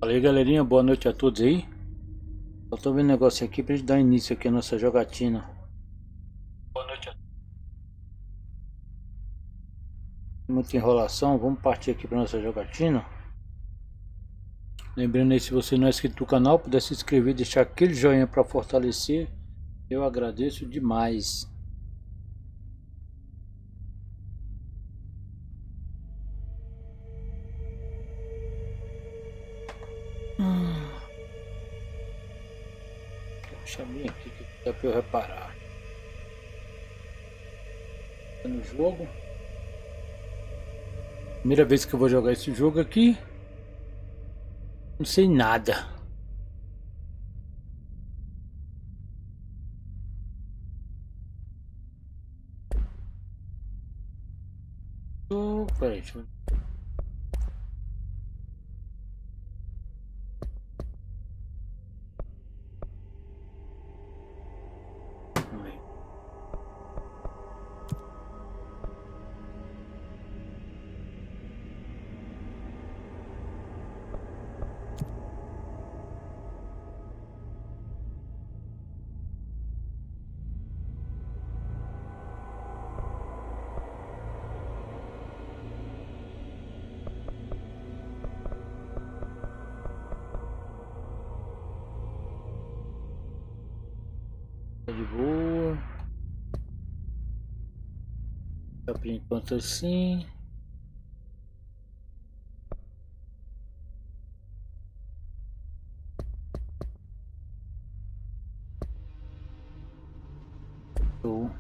Fala aí, galerinha, boa noite a todos aí. Eu tô vendo um negócio aqui pra gente dar início aqui à nossa jogatina. Boa noite a todos. Muita enrolação, vamos partir aqui pra nossa jogatina. Lembrando aí, se você não é inscrito no canal, puder se inscrever e deixar aquele joinha pra fortalecer, eu agradeço demais. Deixa eu bem aqui que dá pra eu reparar. Tá no jogo. Primeira vez que eu vou jogar esse jogo aqui. Não sei nada. Peraí, deixa eu... Tá de boa. Tá por enquanto assim. Show.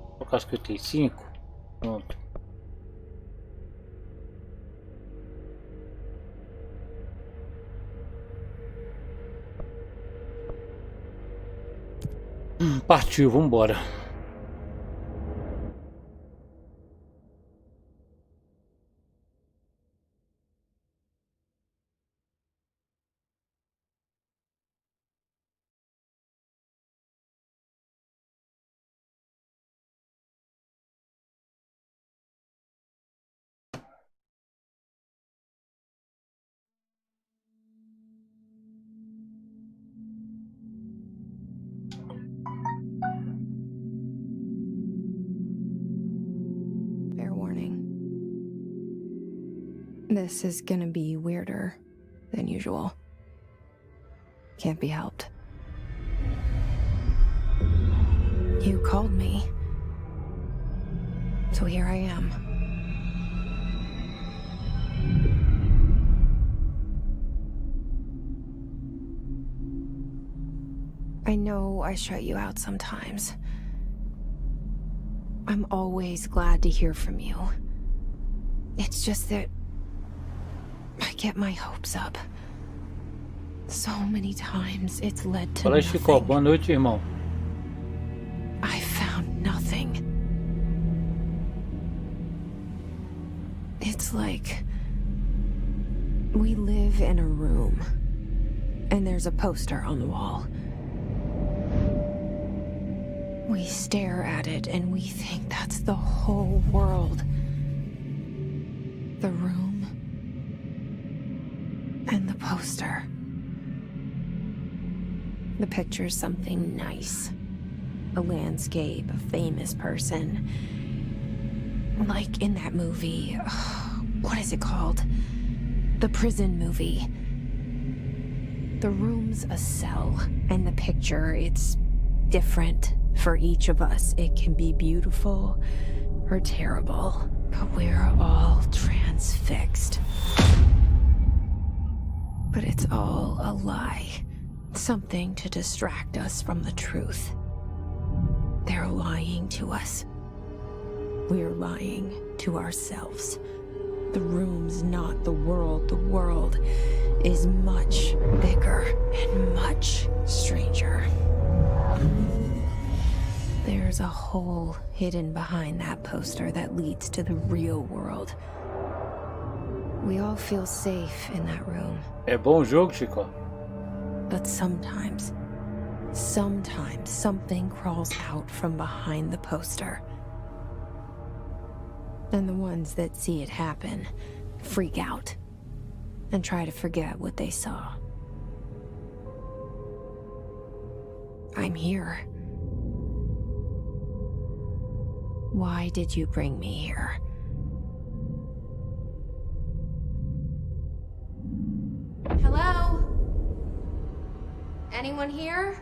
Vou colocar 55. Pronto. Partiu, vambora. Fair warning. This is gonna be weirder than usual. Can't be helped. You called me. So here I am. I know I shut you out sometimes. I'm always glad to hear from you. It's just that I get my hopes up. So many times it's led to Fala aí, Chico. nothing. Boa noite, irmão. I found nothing. It's like we live in a room, and there's a poster on the wall. We stare at it and we think that's the whole world. The room and the poster. The picture's something nice. A landscape, a famous person. Like in that movie, what is it called? The prison movie. The room's a cell, and the picture, it's different for each of us. It can be beautiful or terrible, but we're all transfixed. But it's all a lie. Something to distract us from the truth. They're lying to us. We're lying to ourselves. The room's not the world. The world is much bigger and much stranger. There's a hole hidden behind that poster that leads to the real world. We all feel safe in that room. É bom o jogo, Chico? But sometimes something crawls out from behind the poster. And the ones that see it happen freak out and try to forget what they saw. I'm here. Why did you bring me here? Hello? Anyone here?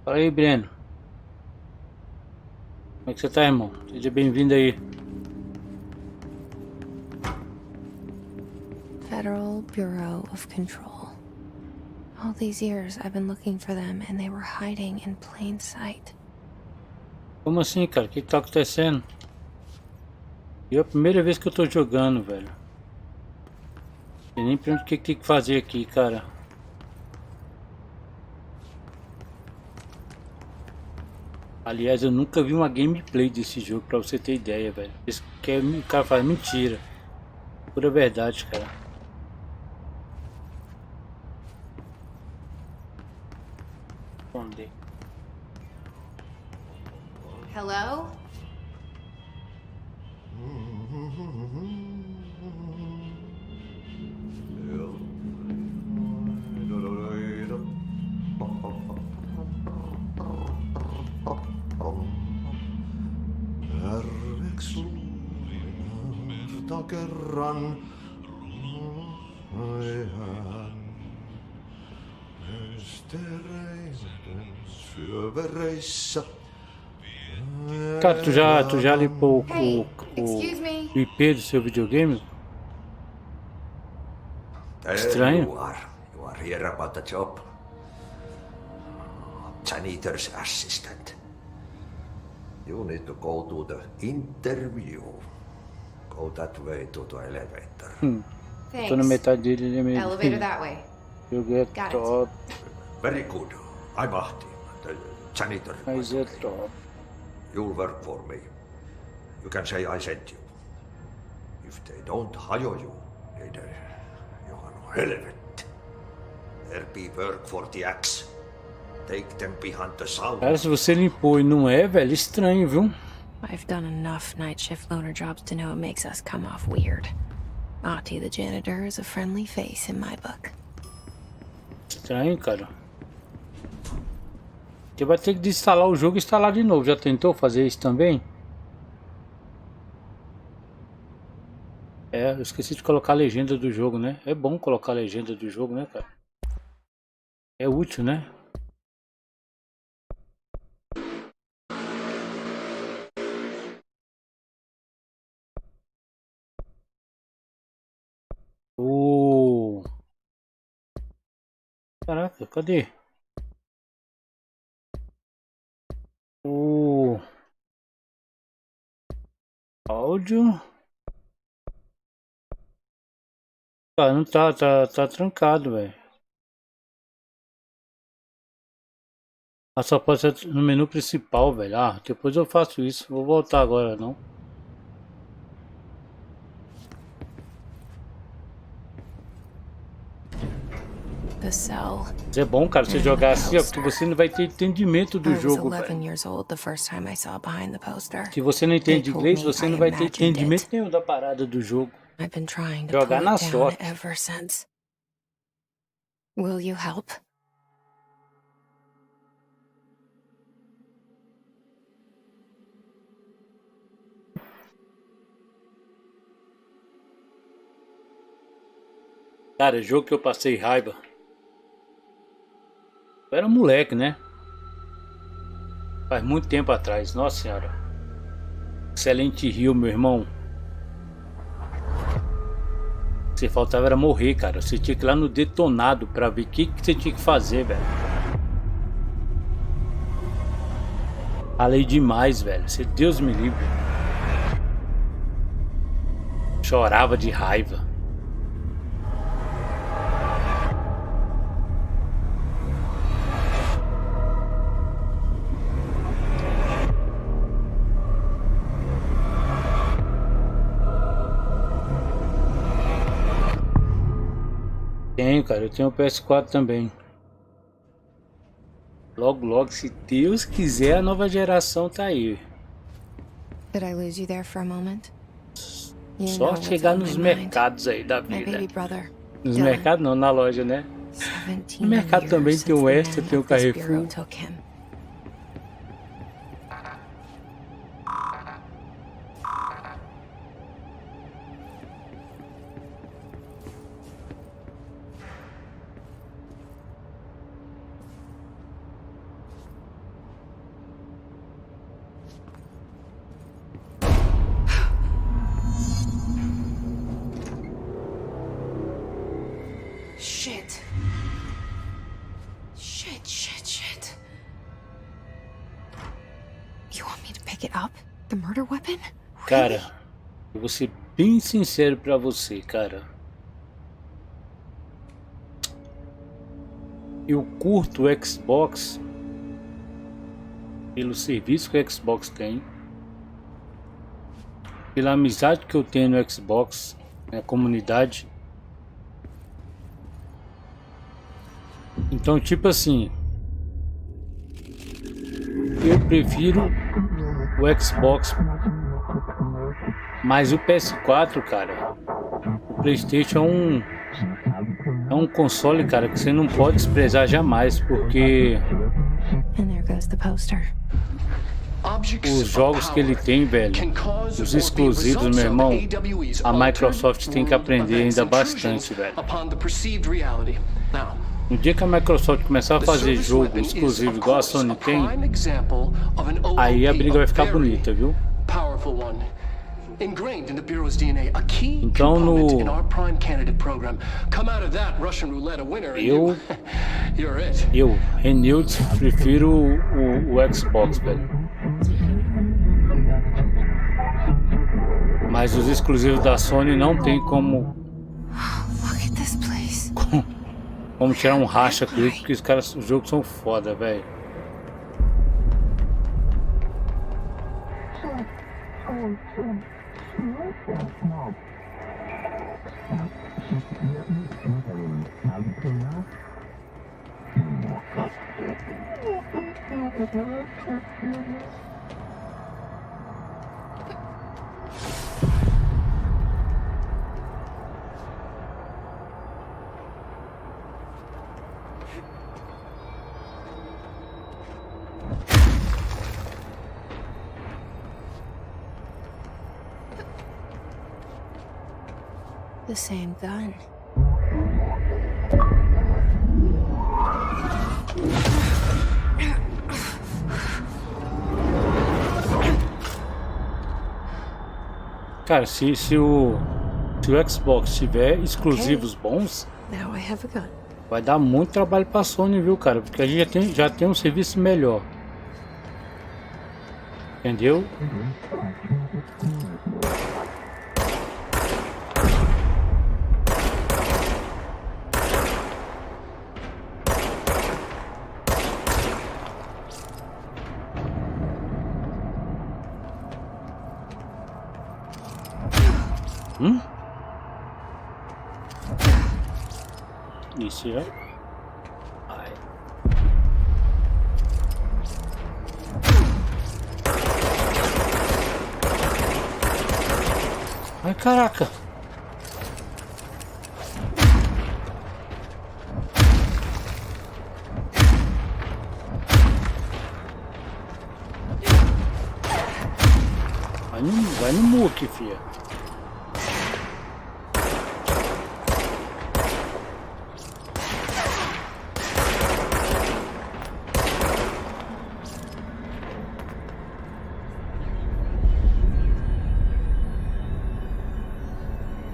Fala aí, Breno. Como é que você tá, irmão? Seja bem-vindo aí. Federal Bureau of Control. All these years I've been looking for them and they were hiding in plain sight. Como assim, cara? O que tá acontecendo? E é a primeira vez que eu tô jogando, velho. Não sei nem pra onde que tem que fazer aqui, cara. Aliás, eu nunca vi uma gameplay desse jogo, pra você ter ideia, velho. Isso que o cara faz mentira. Pura verdade, cara. Esconder. Hello? Kerran Este syövereissä. Cara, tu já limpou Excuse me. o IP do seu videogame? Estranho. You are here about the job. Janitor's assistant. You need to go to the interview. Go that way to the elevator. Tô na metade dele, ele é meio... Elevator that way. Jogo é Got it. top, Very good. I'm Ahti, the janitor. mas é top. You'll work for me. You can say I sent you. If they don't hire you, you are no helvet. There be work for the axe. Take them behind the sound. Cara, se você limpou e não é, velho, estranho, viu? I've done enough night shift loner jobs to know it makes us come off weird. Ahti the janitor is a friendly face in my book. Estranho, cara. Você vai ter que desinstalar o jogo e instalar de novo. Já tentou fazer isso também? É, eu esqueci de colocar a legenda do jogo, né? É bom colocar a legenda do jogo, né, cara? É útil, né? Caraca, cadê? O áudio. Ah, não tá trancado, velho. Ah, só pode ser no menu principal, velho. Ah, depois eu faço isso. Vou voltar agora, não. The cell. Mas é bom, cara, você jogar assim, ó, porque você não vai ter entendimento do I was jogo, 11 velho. years old the first time I saw behind the poster. Se você não entende They told inglês, me você I não vai ter imagined entendimento it. nenhum da parada do jogo. I've been trying to Jogar pull na it down sorte. ever since. Will you help? Cara, jogo que eu passei raiva. Eu era moleque, né? Faz muito tempo atrás, nossa senhora. Excelente Rio, meu irmão. Você faltava era morrer, cara. Você tinha que ir lá no detonado pra ver o que você tinha que fazer, velho. Falei demais, velho. Se Deus me livre. Chorava de raiva. Tenho, cara. Eu tenho o PS4 também. Logo, logo, se Deus quiser, a nova geração tá aí. Did I lose you there for a moment? You know Só what's chegar on nos my mind. mercados aí da My vida. baby brother. Nos Dylan. mercados não, na loja, né? 17 No mercado também years tem o since the Este, men tem o of this Carrefour. bureau took him. Shit. Shit. You want me to pick it up? The murder weapon? Cara, eu vou ser bem sincero pra você, cara. Eu curto o Xbox pelo serviço que o Xbox tem, pela amizade que eu tenho no Xbox, na comunidade. Então, tipo assim, eu prefiro o Xbox, mas o PS4, cara, o PlayStation é um console, cara, que você não pode desprezar jamais, porque And there goes the poster. os jogos que ele tem, velho, os exclusivos, meu irmão, a Microsoft tem que aprender ainda bastante, velho. No dia que a Microsoft começar a fazer jogo exclusivo igual a Sony tem, aí a briga vai ficar bonita, viu? Então eu Renildes, prefiro o Xbox, velho. Mas os exclusivos da Sony não tem como Look at this place. como tirar um racha com isso, porque os jogos são foda, velho. The same gun. Cara, se o Xbox tiver exclusivos bons, Now I have a gun. vai dar muito trabalho pra Sony, viu, cara? Porque a gente já tem um serviço melhor. Entendeu? Isso já. Ai. Ai, caraca. Vai no muque, fia.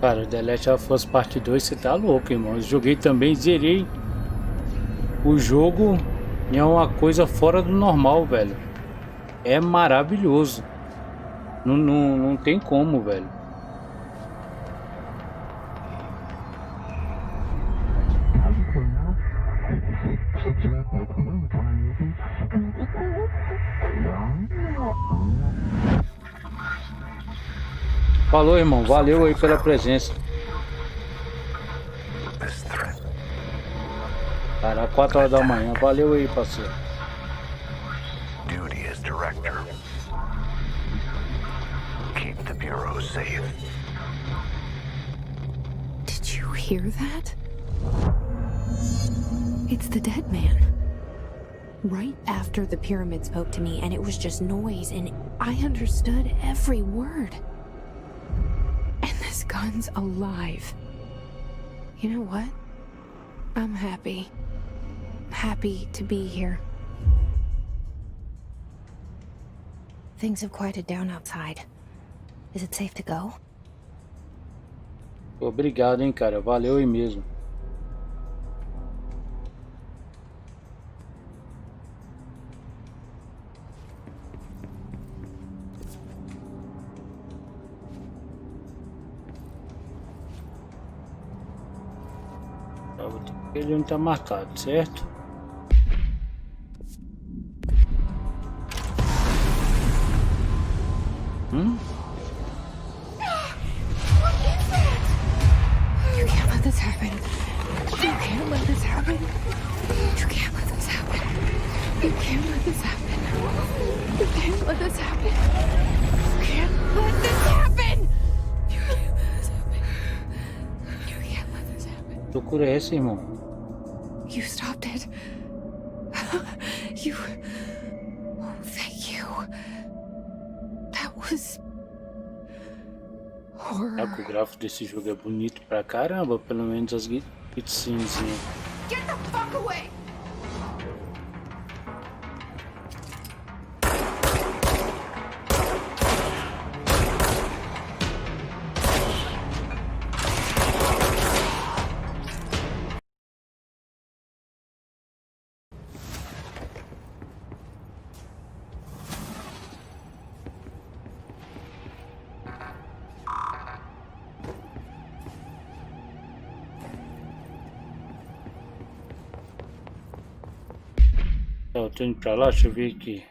Cara, The Last of Us Parte 2, você tá louco, irmão. Eu joguei também, zerei o jogo e é uma coisa fora do normal, velho. É maravilhoso. Não tem como, velho. Falou, irmão. Valeu aí pela presença. Cara, 4 horas da manhã. Valeu aí, parceiro. Duty as director. Keep the bureau safe. Did you hear that? It's the dead man. Right after the pyramid spoke to me, and it was just noise, and I understood every word. And this gun's alive. You know what? I'm happy. Happy to be here. Things have quieted down outside. Is it safe to go? Obrigado, hein, cara. Valeu aí mesmo. Ele não tá marcado, certo? You can't let this happen. You can't let this happen. You can't let this happen. You can't let this happen. You can't let this happen. You can't let this happen. You can't let this happen. You can't let this happen. Que loucura é essa, irmão? You stopped it. You... Oh, thank you. That was... horror. O gráfico desse jogo é bonito pra caramba, pelo menos as cutscenes. Get the fuck away! Eu tô indo pra lá, deixa eu ver aqui.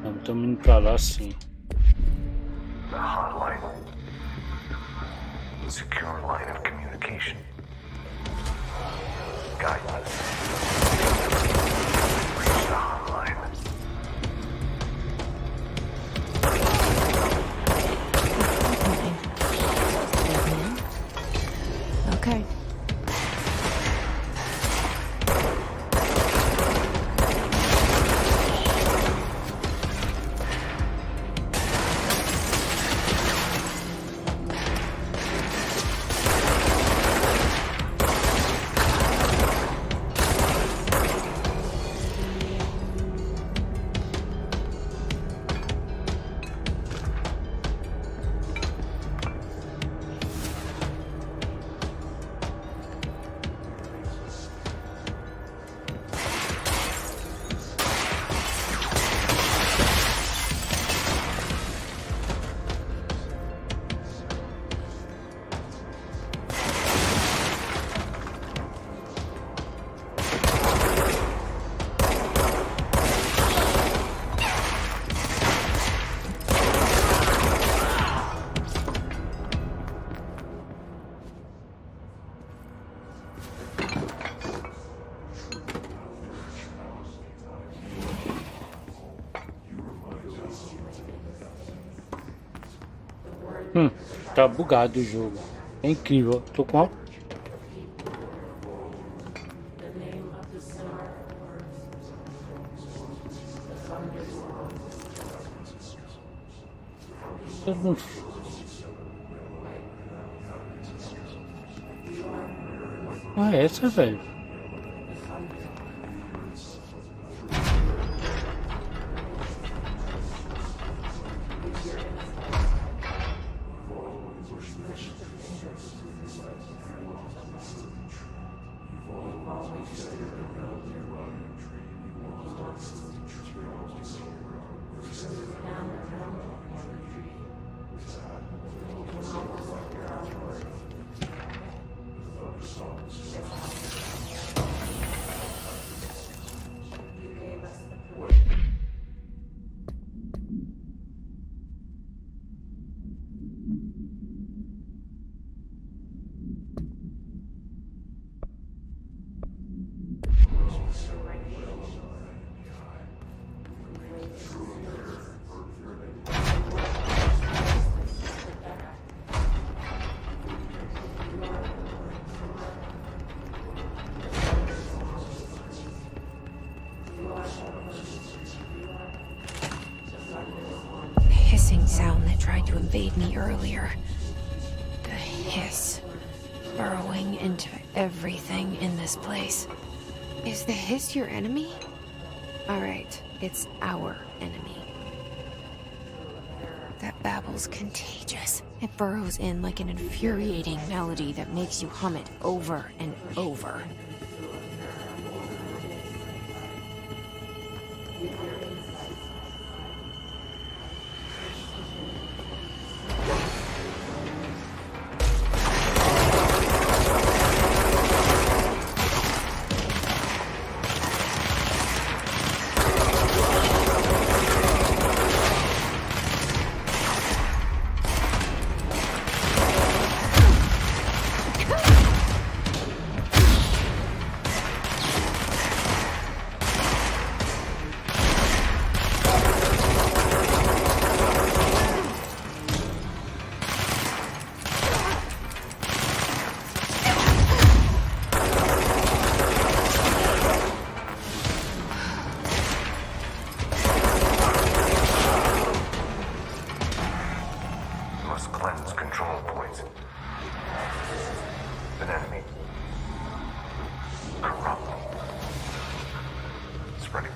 Não, estamos indo pra lá sim. The hotline. Secure line of communication. Guidance. Reach the hotline. Okay. Tá bugado o jogo. É incrível. Tô com Ah, é essa, velho. sound that tried to invade me earlier. The hiss, burrowing into everything in this place. Is the hiss your enemy? Alright, it's our enemy. That babble's contagious. It burrows in like an infuriating melody that makes you hum it over and over. Must cleanse control points. An enemy. Corrupt. Spreading.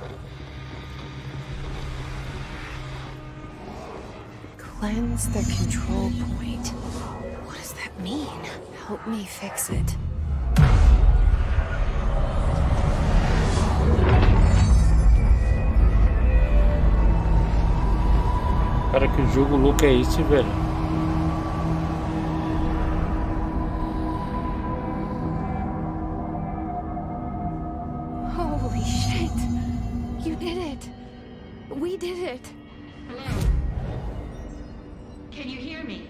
Cleanse the control point. What does that mean? Help me fix it. Cara, que jogo louco é esse, velho? Holy shit! You did it! We did it! Hello? Can you hear me?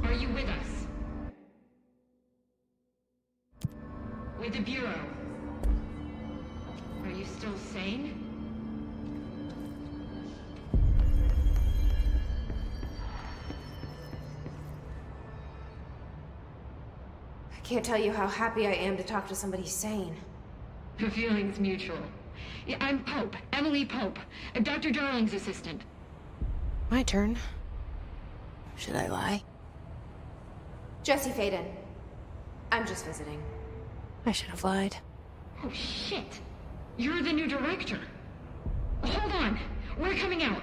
Are you with us? With the Bureau? Are you still sane? I can't tell you how happy I am to talk to somebody sane. The feeling's mutual. Yeah, I'm Pope, Emily Pope, Dr. Darling's assistant. My turn. Should I lie? Jesse Faden. I'm just visiting. I should have lied. Oh, shit. You're the new director. Hold on. We're coming out.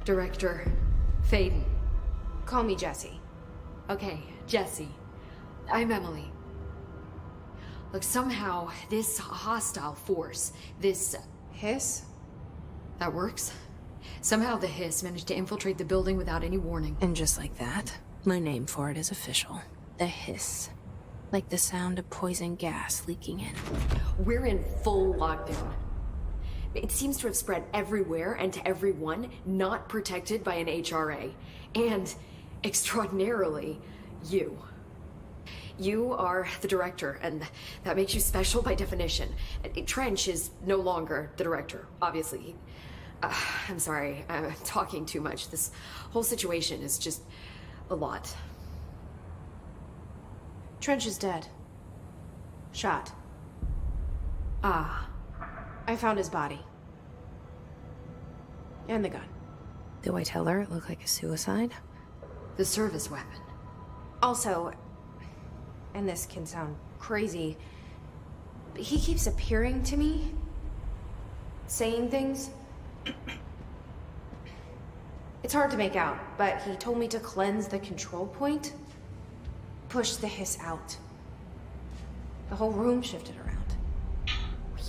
Director Faden. Call me Jesse. Okay, Jesse. I'm Emily. Look, somehow this hostile force, this... Hiss? that works? Somehow the hiss managed to infiltrate the building without any warning. And just like that, my name for it is official. The hiss. Like the sound of poison gas leaking in. We're in full lockdown. It seems to have spread everywhere and to everyone not protected by an HRA. And, extraordinarily, you. You are the director, and that makes you special by definition. Trench is no longer the director, obviously. I'm sorry, I'm talking too much. This whole situation is just a lot. Trench is dead. Shot. Ah. I found his body. And the gun. Do I tell her it looked like a suicide? The service weapon. Also, and this can sound crazy, but he keeps appearing to me, saying things. It's hard to make out, but he told me to cleanse the control point, push the hiss out. The whole room shifted around.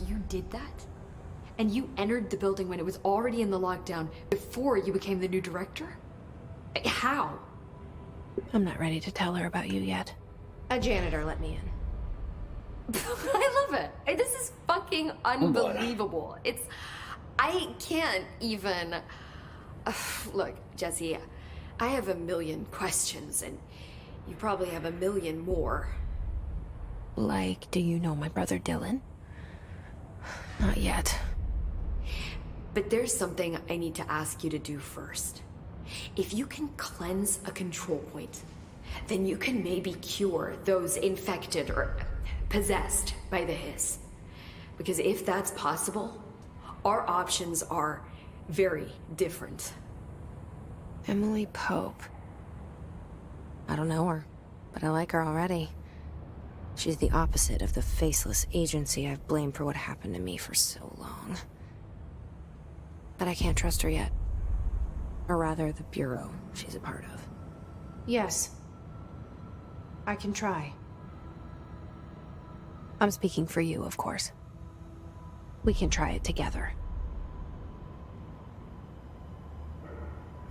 You did that? And you entered the building when it was already in the lockdown before you became the new director? How? I'm not ready to tell her about you yet. A janitor let me in. I love it. This is fucking unbelievable. I can't even... Look, Jesse, I have a million questions, and you probably have a million more. Like, do you know my brother Dylan? Not yet. But there's something I need to ask you to do first. If you can cleanse a control point, then you can maybe cure those infected or possessed by the hiss. Because if that's possible, our options are very different. Emily Pope. I don't know her, but I like her already. She's the opposite of the faceless agency I've blamed for what happened to me for so long. But I can't trust her yet. Or rather, the Bureau she's a part of. Yes. I can try. I'm speaking for you, of course. We can try it together.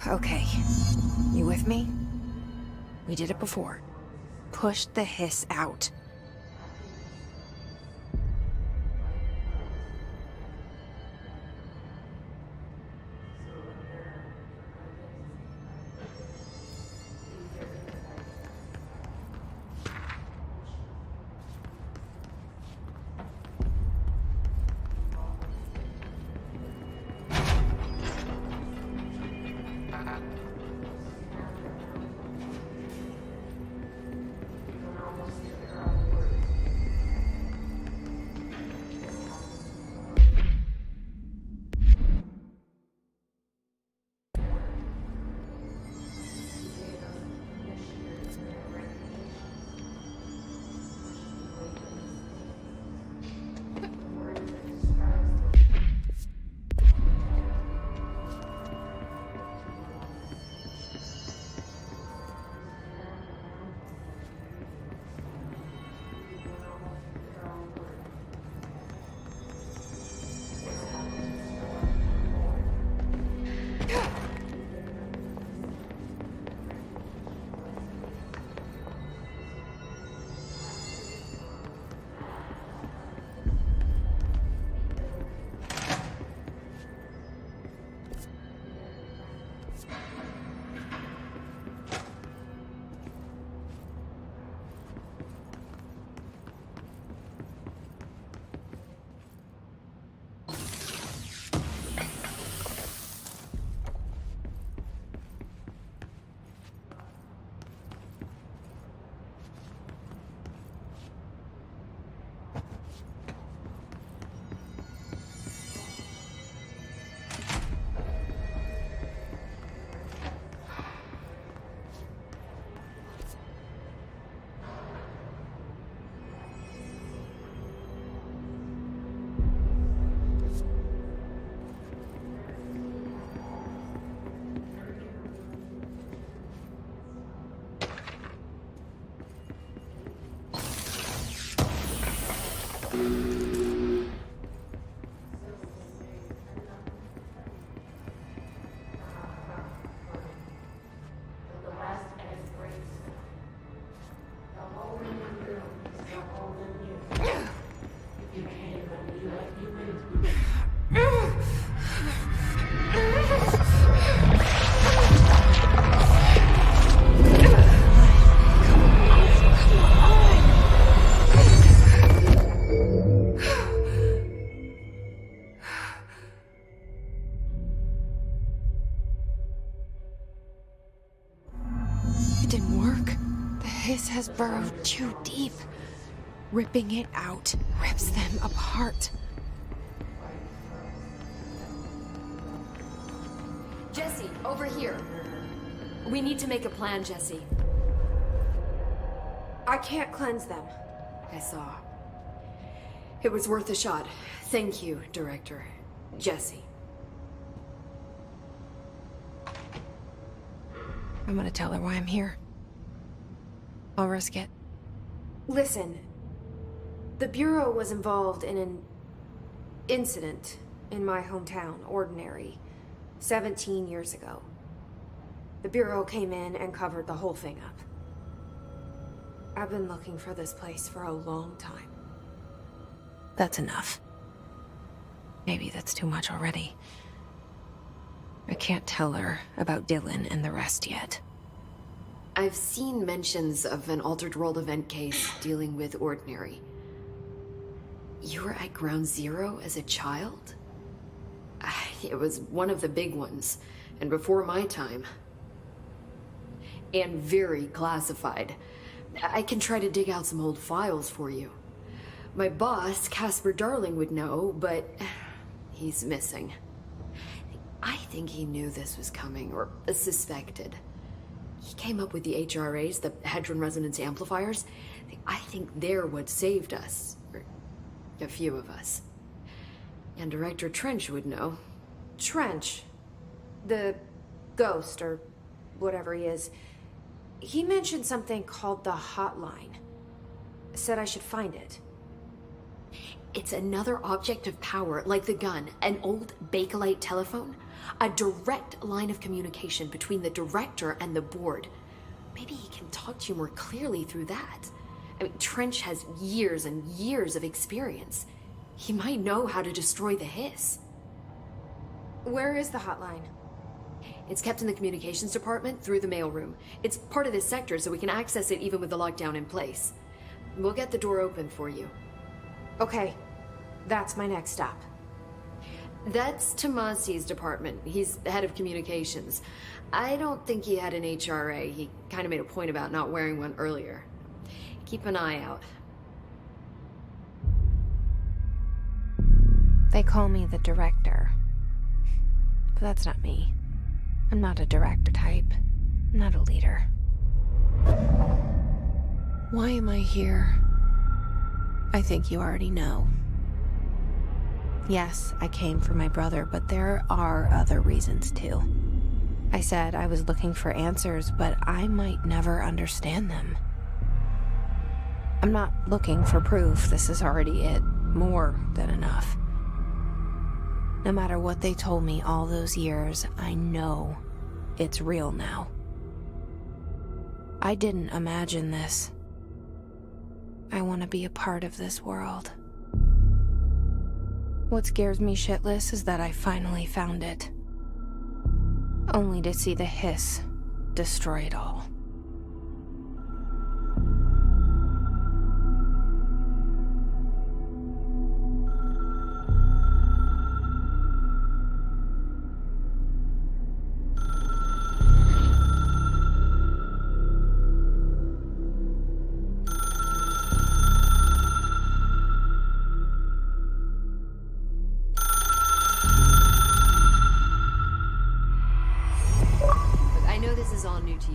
Okay. You with me? We did it before. Push the hiss out. Has burrowed too deep. Ripping it out rips them apart. Jesse, over here. We need to make a plan, Jesse. I can't cleanse them. I saw. It was worth a shot. Thank you, Director. Jesse. I'm gonna tell her why I'm here. I'll risk it. Listen, the Bureau was involved in an incident in my hometown, Ordinary, 17 years ago. The Bureau came in and covered the whole thing up. I've been looking for this place for a long time. That's enough. Maybe that's too much already. I can't tell her about Dylan and the rest yet. I've seen mentions of an Altered World event case dealing with Ordinary. You were at Ground Zero as a child? It was one of the big ones, and before my time. and very classified. I can try to dig out some old files for you. My boss, Casper Darling, would know, but he's missing. I think he knew this was coming, or suspected. He came up with the HRAs, the Hadron Resonance Amplifiers. I think they're what saved us. Or a few of us. And Director Trench would know. Trench. The ghost, or whatever he is. He mentioned something called the hotline. Said I should find it. It's another object of power, like the gun, an old Bakelite telephone. A direct line of communication between the director and the board. Maybe he can talk to you more clearly through that. I mean, Trench has years and years of experience. He might know how to destroy the hiss. Where is the hotline? It's kept in the communications department through the mailroom. It's part of this sector, so we can access it even with the lockdown in place. We'll get the door open for you. Okay, that's my next stop. That's Tomasi's department. He's the head of communications. I don't think he had an HRA. He kind of made a point about not wearing one earlier. Keep an eye out. They call me the director. But that's not me. I'm not a director type. I'm not a leader. Why am I here? I think you already know. Yes, I came for my brother, but there are other reasons too. I said I was looking for answers, but I might never understand them. I'm not looking for proof. This is already it. More than enough. No matter what they told me all those years, I know it's real now. I didn't imagine this. I want to be a part of this world. What scares me shitless is that I finally found it. Only to see the hiss destroy it all.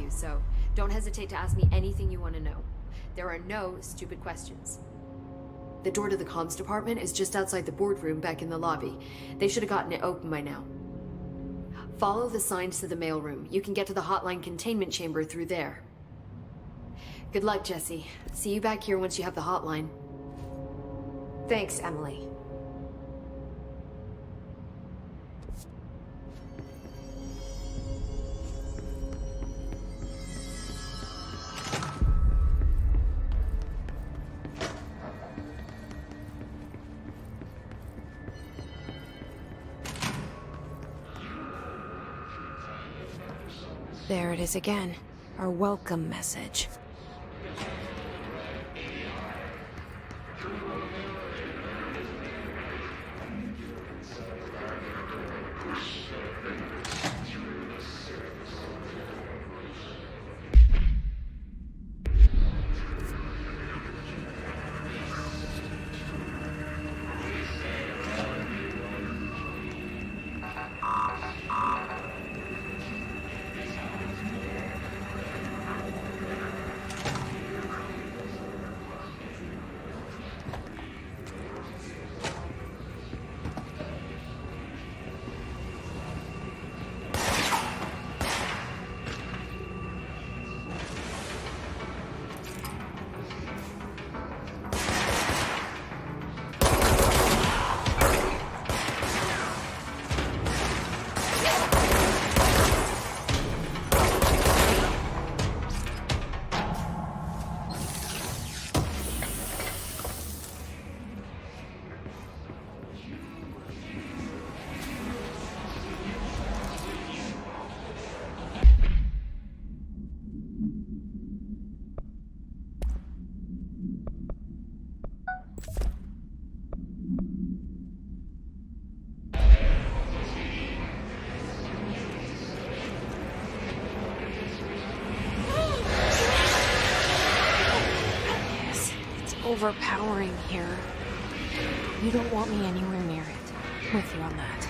So don't hesitate to ask me anything you want to know. There are no stupid questions. The door to the comms department is just outside the boardroom back in the lobby. They should have gotten it open by now. Follow the signs to the mailroom. You can get to the hotline containment chamber through there. Good luck, Jesse. See you back here once you have the hotline. Thanks, Emily. There it is again, our welcome message. overpowering here. You don't want me anywhere near it. With you on that.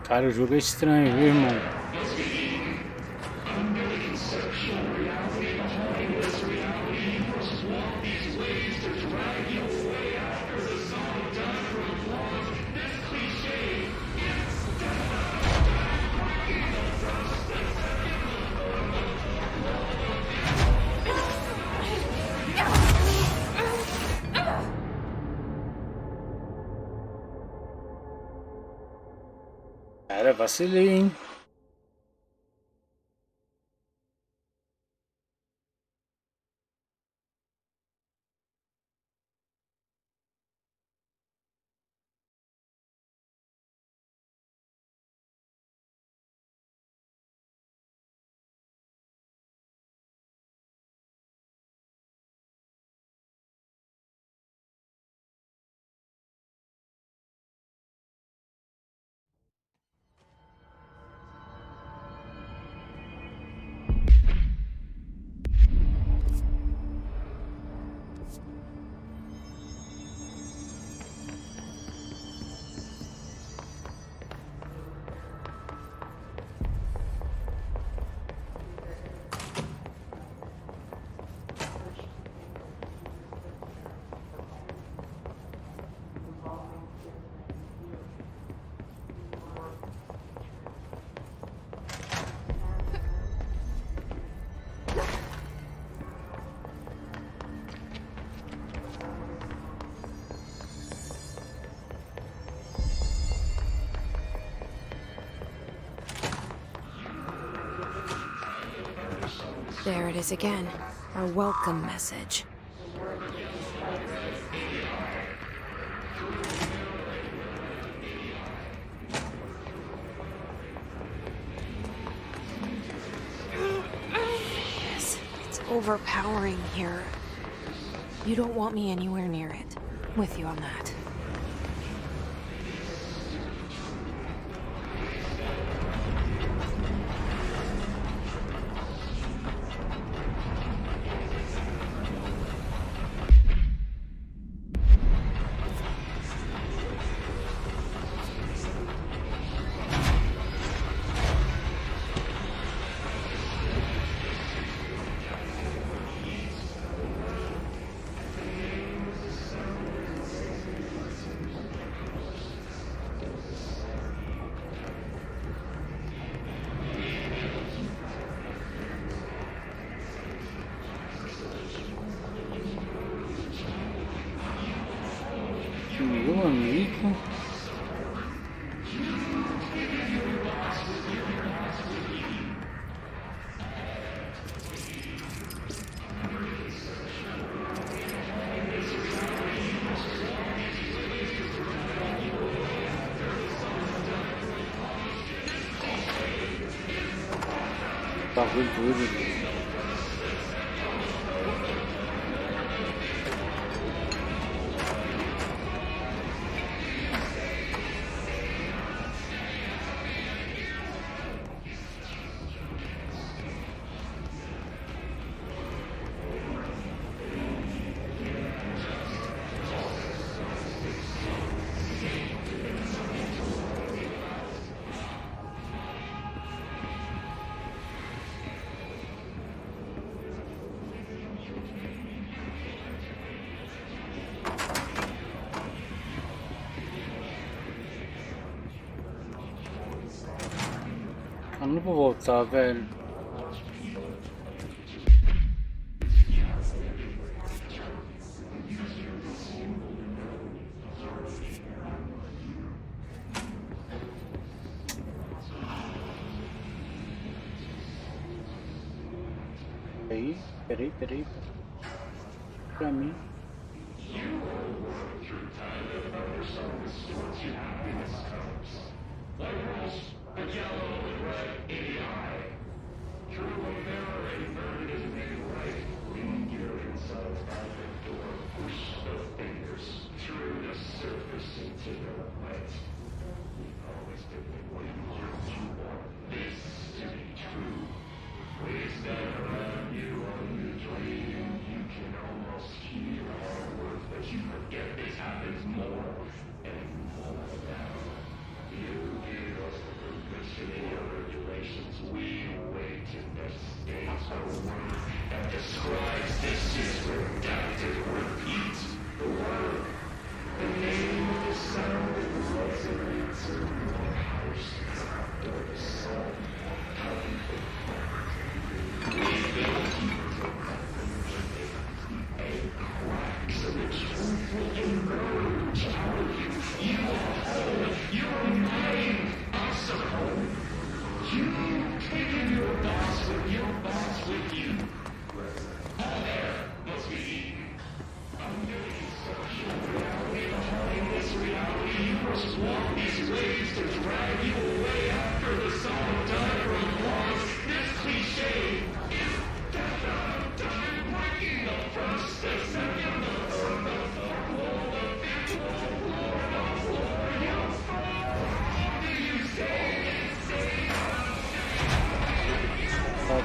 Cara, o jogo é estranho, viu, irmão? Cara, vacilei, hein? There it is again. Our welcome message. Yes, it's overpowering here. You don't want me anywhere near it. With you on that. bagulho doido, velho. Eu não vou voltar, velho. Peraí. Pra mim.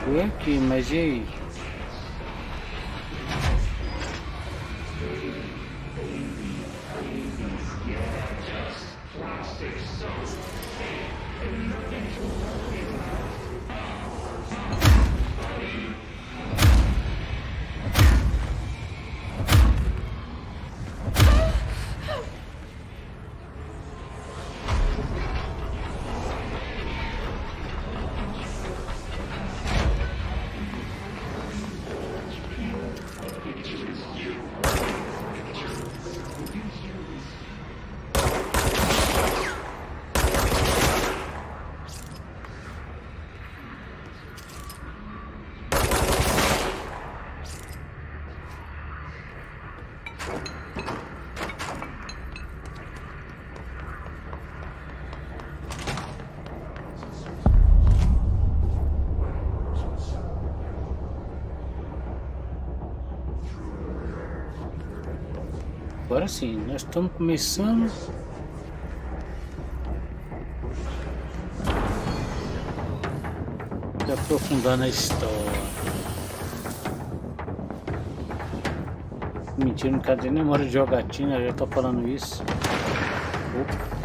Foi aqui, mas e aí? Agora sim, nós estamos começando. A aprofundar na história. Mentira, não cadê nem hora de jogatina, já tô falando isso. Opa.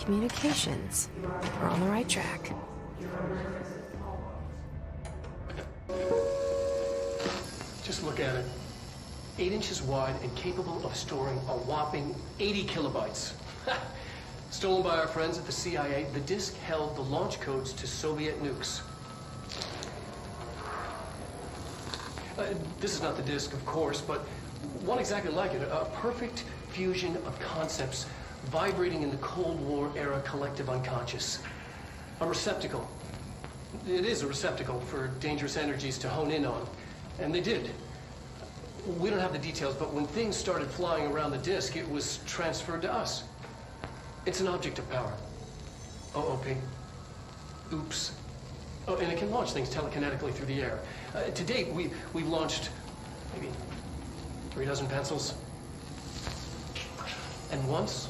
Communications. We're on the right track. Just look at it. 8 inches wide and capable of storing a whopping 80 kilobytes. Stolen by our friends at the CIA, the disk held the launch codes to Soviet nukes. This is not the disk, of course, but one exactly like it. A perfect fusion of concepts vibrating in the Cold War era collective unconscious. A receptacle. It is a receptacle for dangerous energies to hone in on. And they did. We don't have the details, but when things started flying around the disk, it was transferred to us. It's an object of power. OOP. Oops. Oh, and it can launch things telekinetically through the air. To date, we've launched maybe 3 dozen pencils. And once,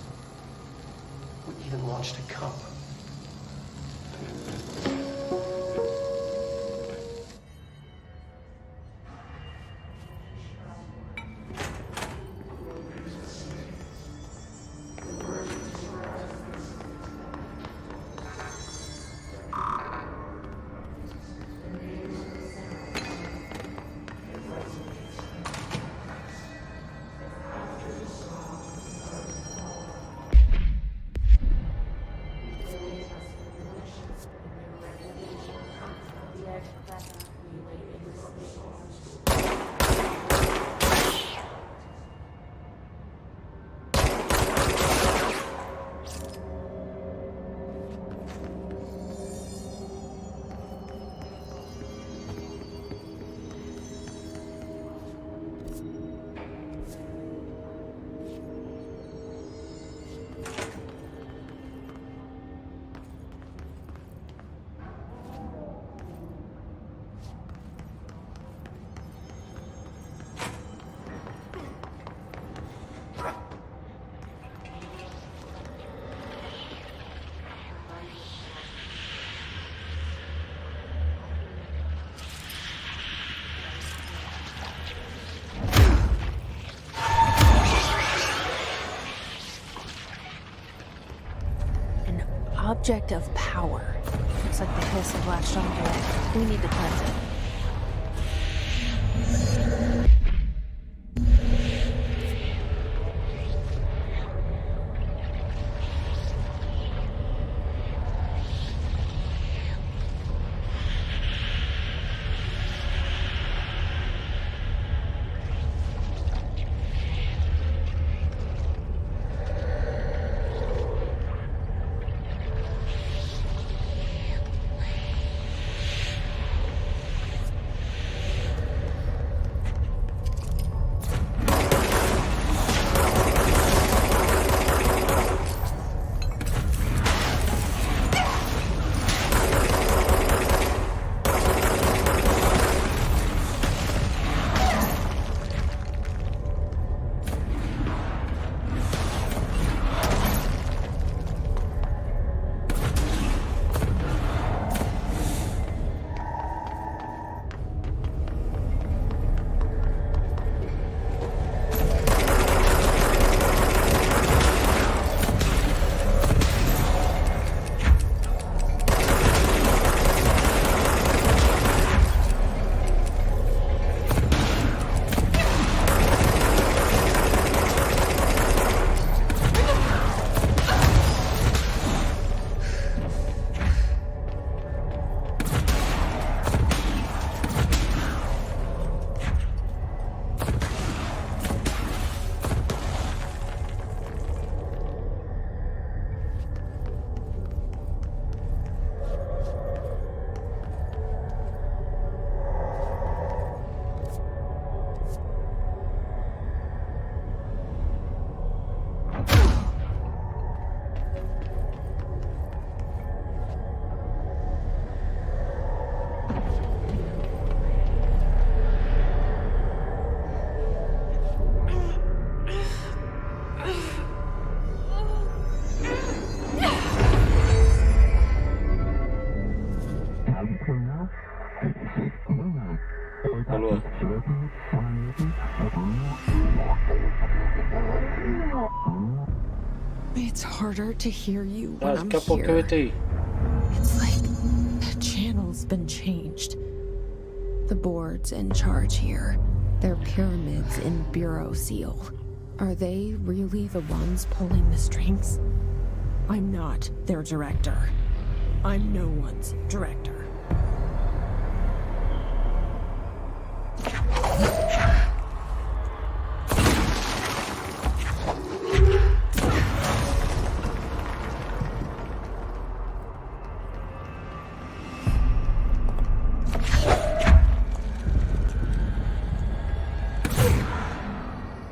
we even launched a cup. Object of power. Looks like the hiss have latched onto it. We need to cleanse it. Alô? It's harder to hear you when I'm Daqui a pouco eu here. entro aí. It's like the channel's been changed. The board's in charge here. They're pyramids in Bureau Seal. Are they really the ones pulling the strings? I'm not their director. I'm no one's director.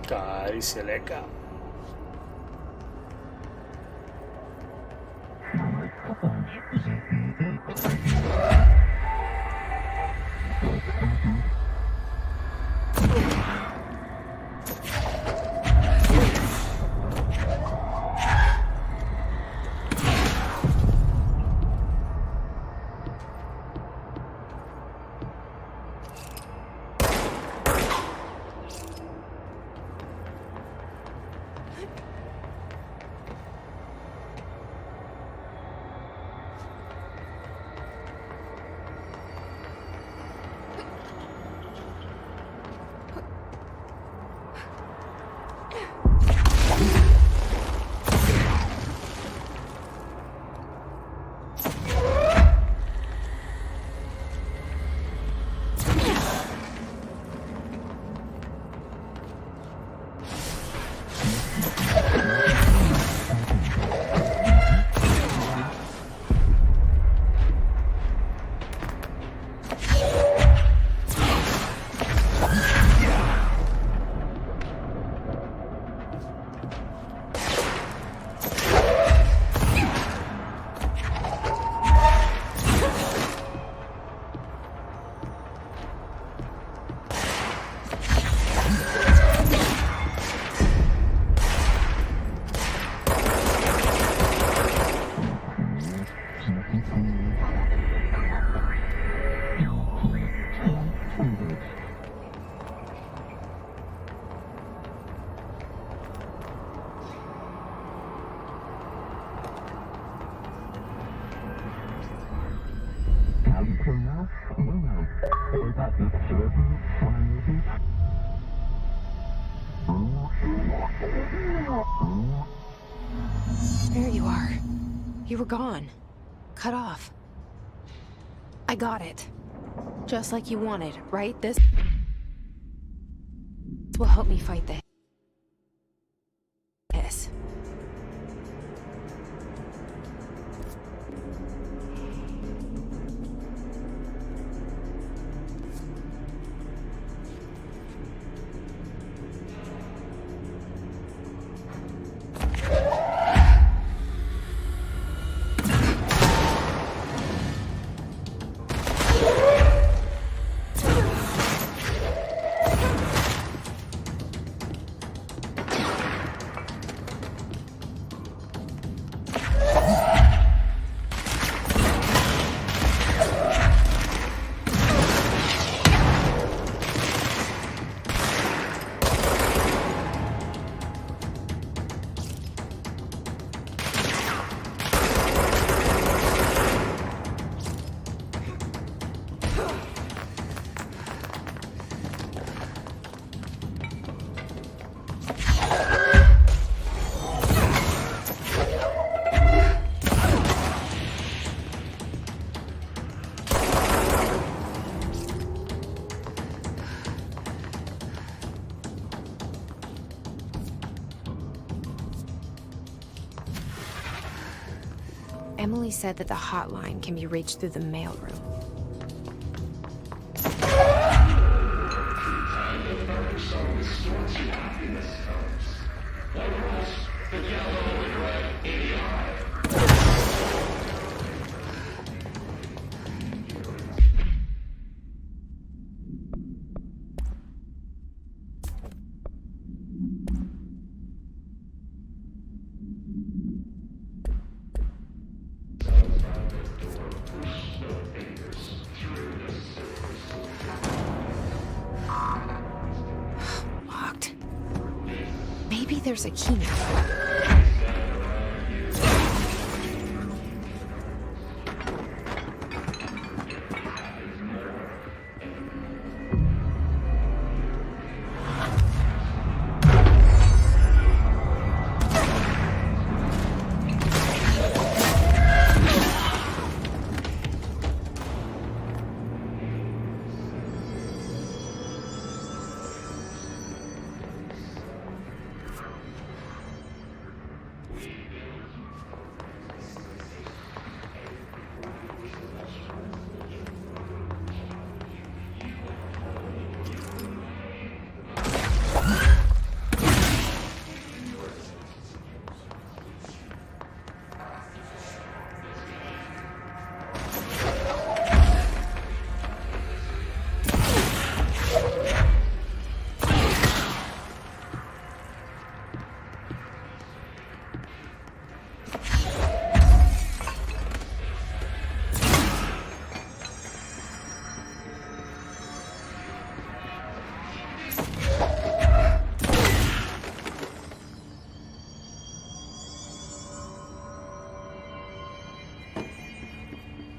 Cara, isso é legal. There you are. You were gone. Cut off. I got it. Just like you wanted, right? This will help me fight this. Emily said that the hotline can be reached through the mailroom. Locked. Maybe there's a key now.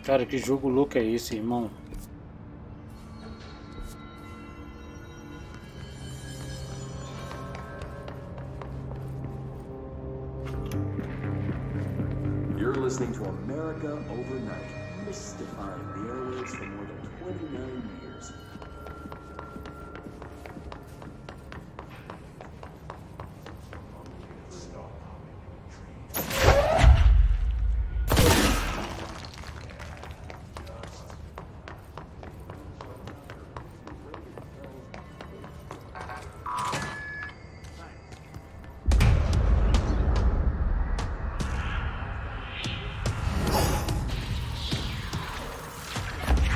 Cara, que jogo louco é esse, irmão? You're listening to America Overnight, mystifying the airwaves for more than 29 years.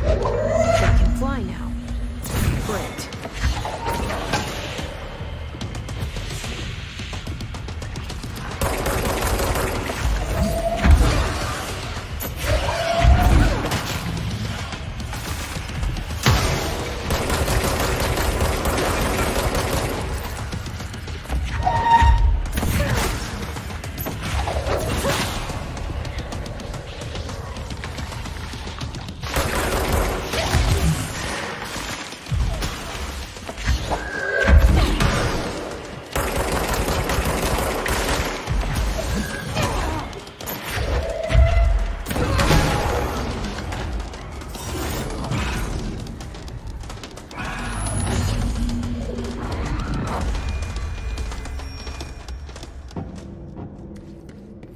They can fly now. Great.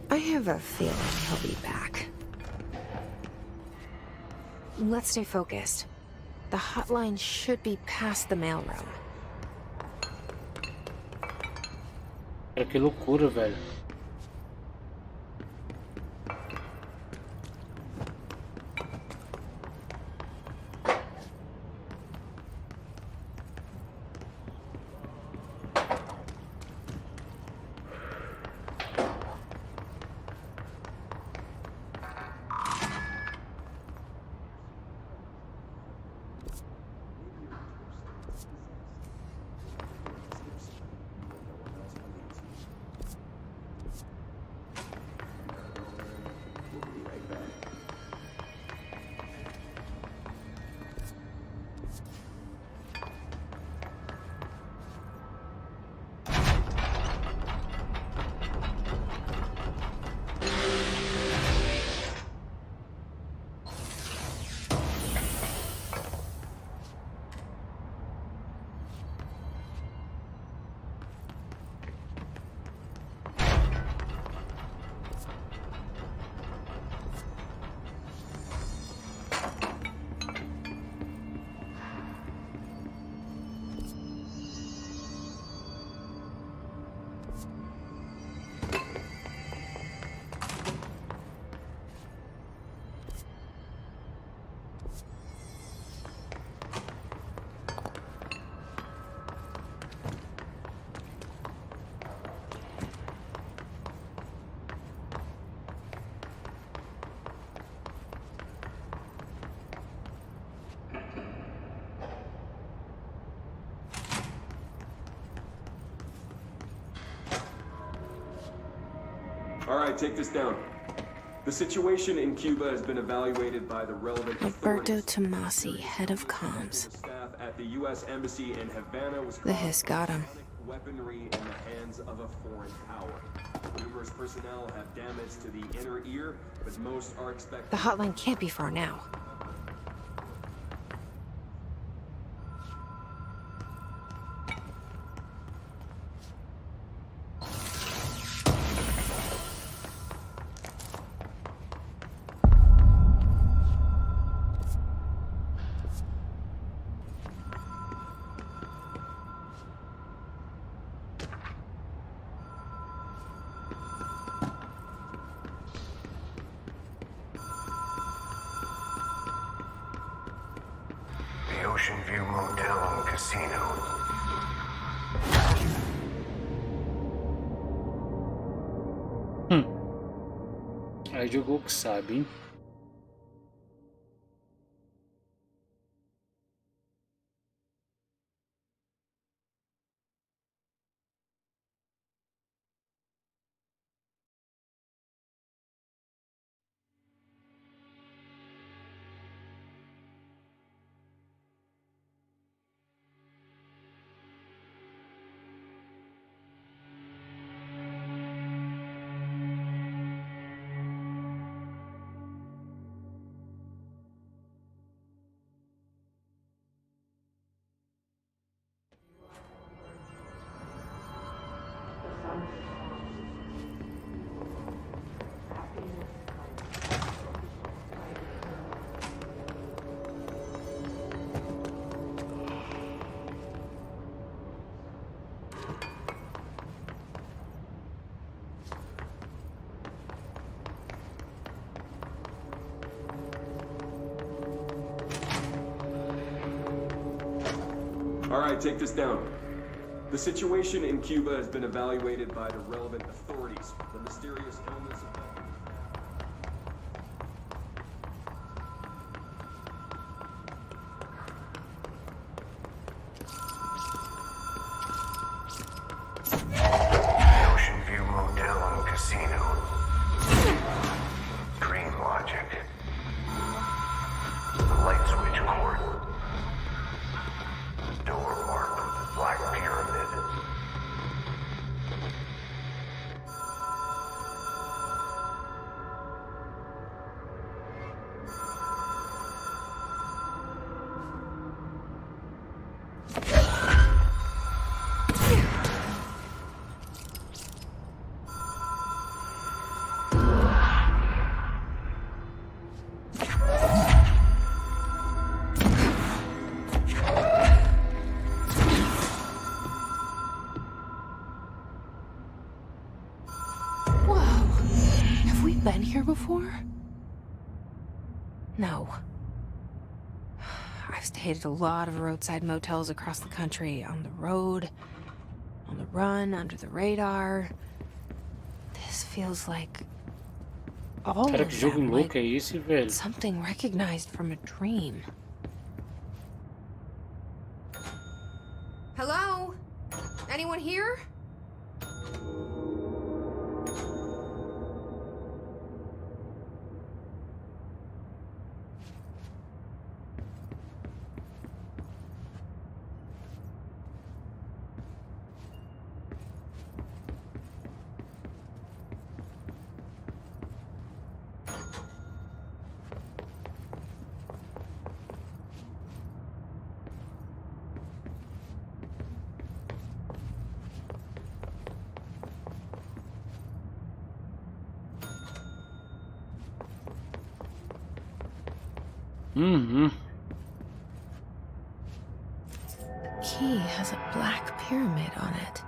I have a feeling he'll be back. Let's stay focused. The hotline should be past the mailroom. Cara, que loucura, velho. All right, take this down. The situation in Cuba has been evaluated by the relevant Alberto authorities. Tomasi, head of comms. The staff at the U.S. Embassy in Havana was The hiss got him. weaponry in the hands of a foreign power. Numerous personnel have damage to the inner ear, but most are expected. The hotline can't be far now. The Ocean View Motel and Casino. Aí jogou que sabe, hein? All right, take this down. The situation in Cuba has been evaluated by the relevant authorities. The mysterious illness of... Ocean View Motel and Casino. Dream logic. The light switch cord. Door marked with the black pyramid. Whoa. Have we been here before? No. I've stayed at a lot of roadside motels across the country, on the road, on the run, under the radar. This feels like all Cara, of que jogo them, louco like é esse, velho? something recognized from a dream. Hello? Anyone here? Key has a black pyramid on it.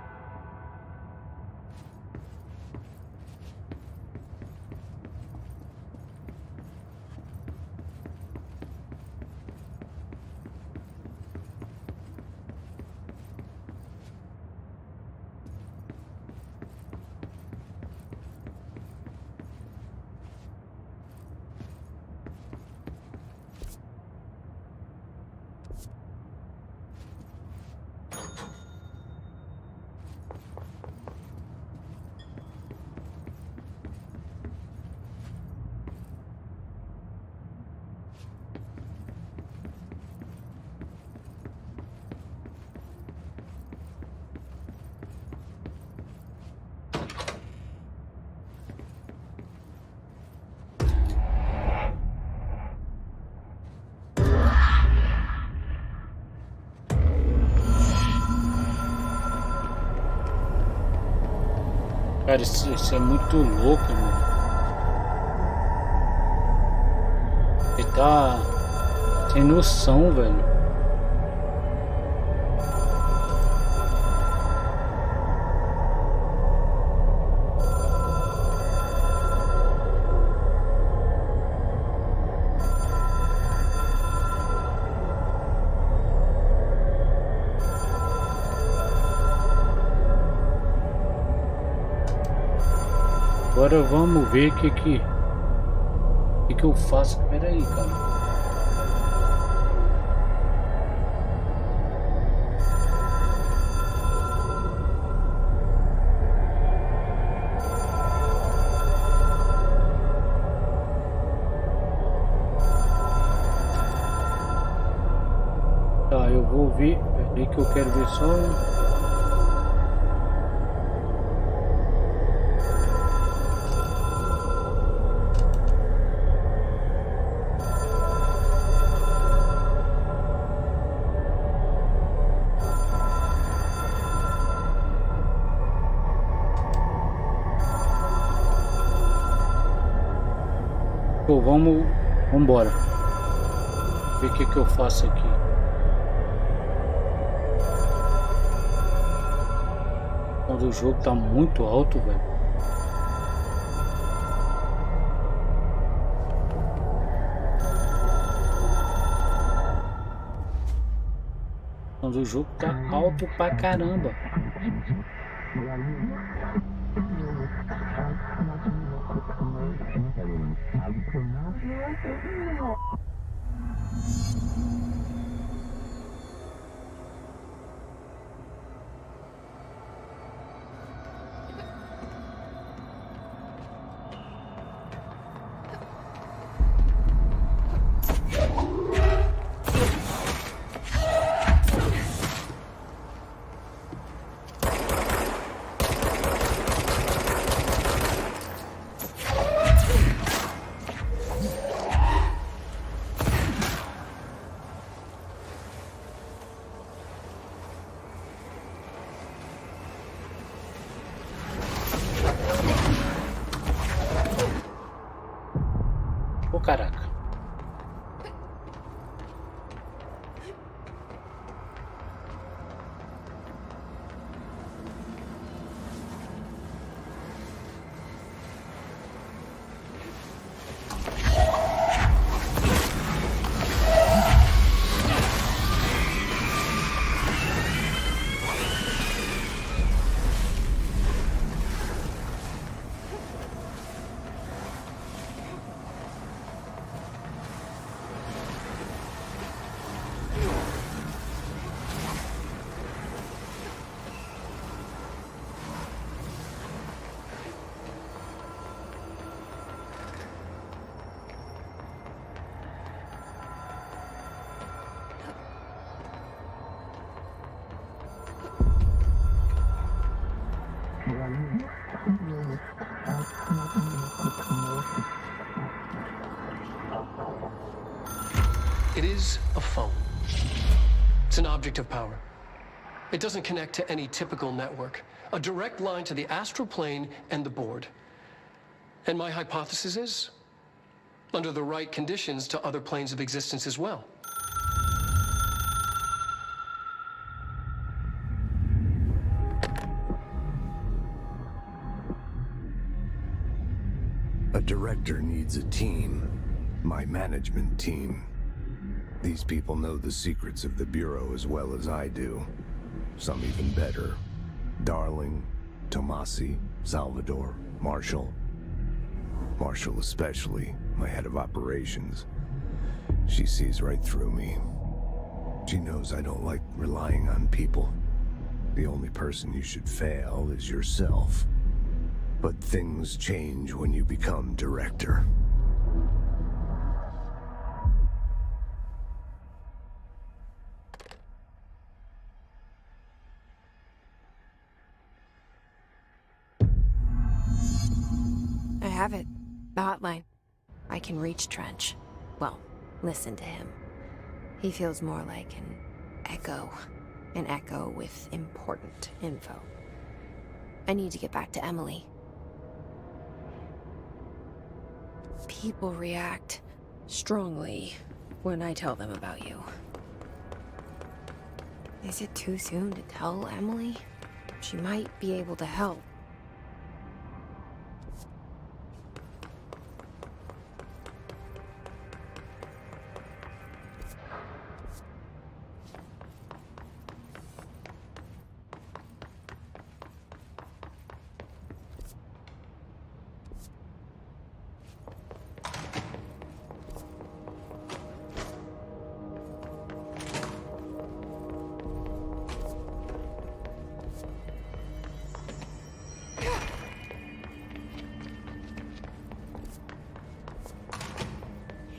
Cara, isso é muito louco, mano. Ele tá sem noção, velho. Agora vamos ver o que eu faço. Pera aí, cara. Tá, eu vou ver. Pera aí que eu quero ver só. Pô, vamos embora. Ver o que eu faço aqui. Quando o jogo tá muito alto, velho. Quando do jogo tá alto pra caramba. Ô, caraca. It is a phone. It's an object of power. It doesn't connect to any typical network. A direct line to the astral plane and the board. And my hypothesis is, under the right conditions, to other planes of existence as well. A director needs a team. My management team. These people know the secrets of the Bureau as well as I do. Some even better. Darling, Tomasi, Salvador, Marshall. Marshall especially, my head of operations. She sees right through me. She knows I don't like relying on people. The only person you should fail is yourself. But things change when you become director. I have it. The hotline. I can reach Trench. Well, listen to him. He feels more like an echo. An echo with important info. I need to get back to Emily. People react strongly when I tell them about you. Is it too soon to tell Emily? She might be able to help.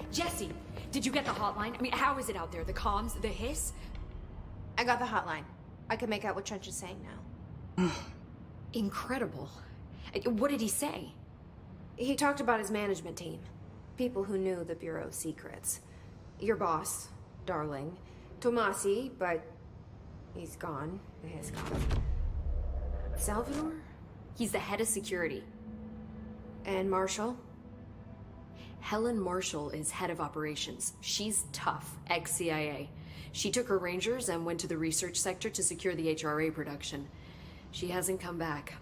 Jesse, did you get the hotline? I mean, how is it out there? The comms, the hiss? I got the hotline. I can make out what Trench is saying now. Incredible. What did he say? He talked about his management team. People who knew the Bureau's secrets. Your boss, Darling. Tomasi, but he's gone. He's gone. Salvador? He's the head of security. And Marshall? Helen Marshall is head of operations. She's tough, ex-CIA. She took her Rangers and went to the research sector to secure the HRA production. She hasn't come back.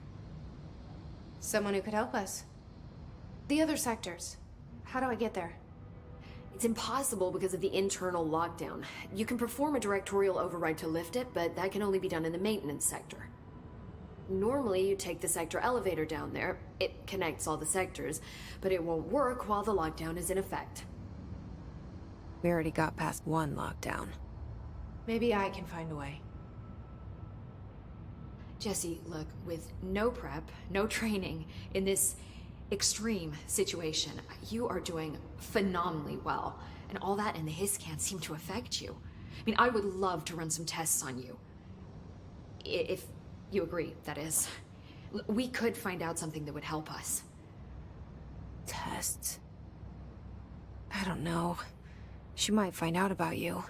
Someone who could help us. The other sectors. How do I get there? It's impossible because of the internal lockdown. You can perform a directorial override to lift it, but that can only be done in the maintenance sector. Normally, you take the sector elevator down there. It connects all the sectors, but it won't work while the lockdown is in effect. We already got past one lockdown. Maybe I can find a way. Jesse, look, with no prep, no training, in this extreme situation, you are doing phenomenally well. And all that and the hiss can't seem to affect you. I mean, I would love to run some tests on you. If you agree, that is. We could find out something that would help us. Tests? I don't know. She might find out about you.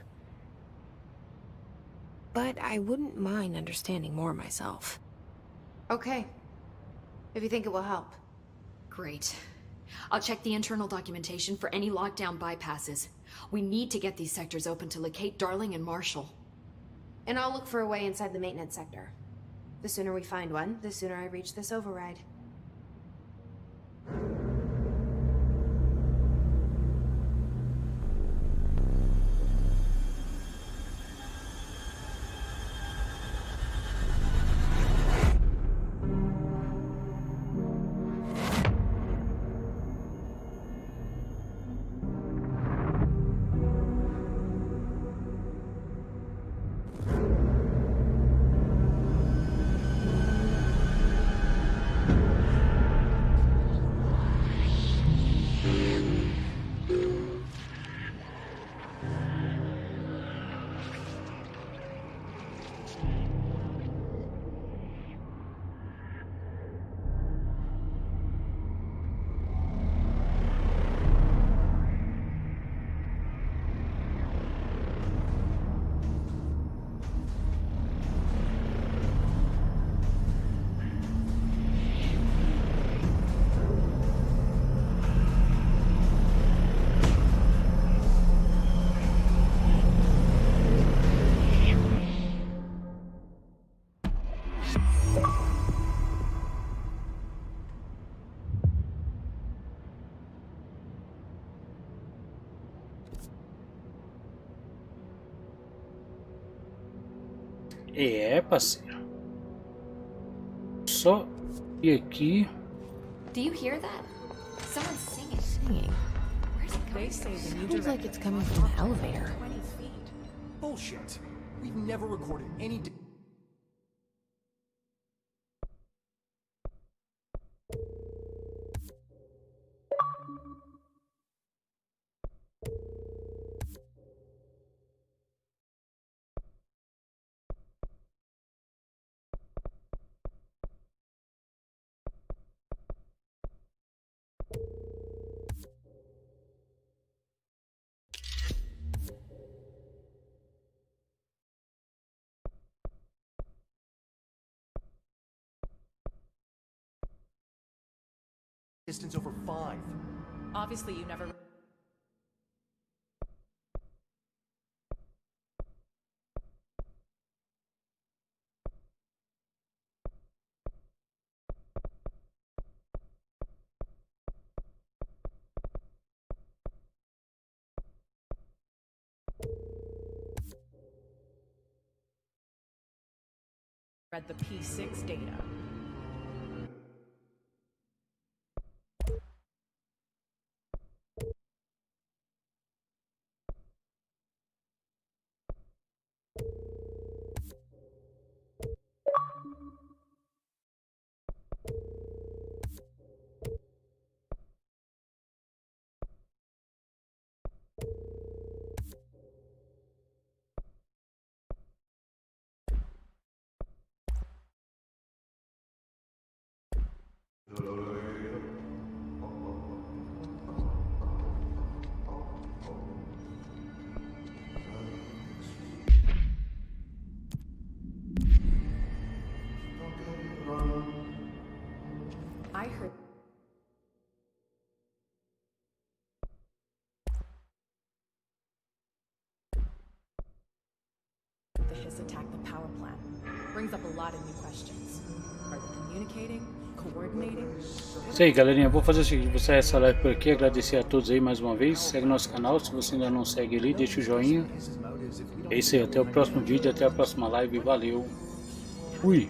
But I wouldn't mind understanding more myself. Okay. If you think it will help. Great. I'll check the internal documentation for any lockdown bypasses. We need to get these sectors open to locate Darling and Marshall. And I'll look for a way inside the maintenance sector. The sooner we find one, the sooner I reach this override. É, parceiro. Só ir aqui. Do you hear that? Someone's singing. Singing. Where's it coming They say from? the new Sounds like it's coming from an elevator. 20 feet. Bullshit. We've never recorded any. Distance over 5. Obviously, you never. Read the P6 data. I heard. The Hiss attacked the power plant. Brings up a lot of new questions. Are they communicating? Coordinating? Isso aí, galerinha, vou fazer o seguinte, vou sair essa live por aqui, agradecer a todos aí mais uma vez, segue nosso canal, se você ainda não segue ali, deixa o joinha. É isso aí, até o próximo vídeo, até a próxima live, valeu, fui!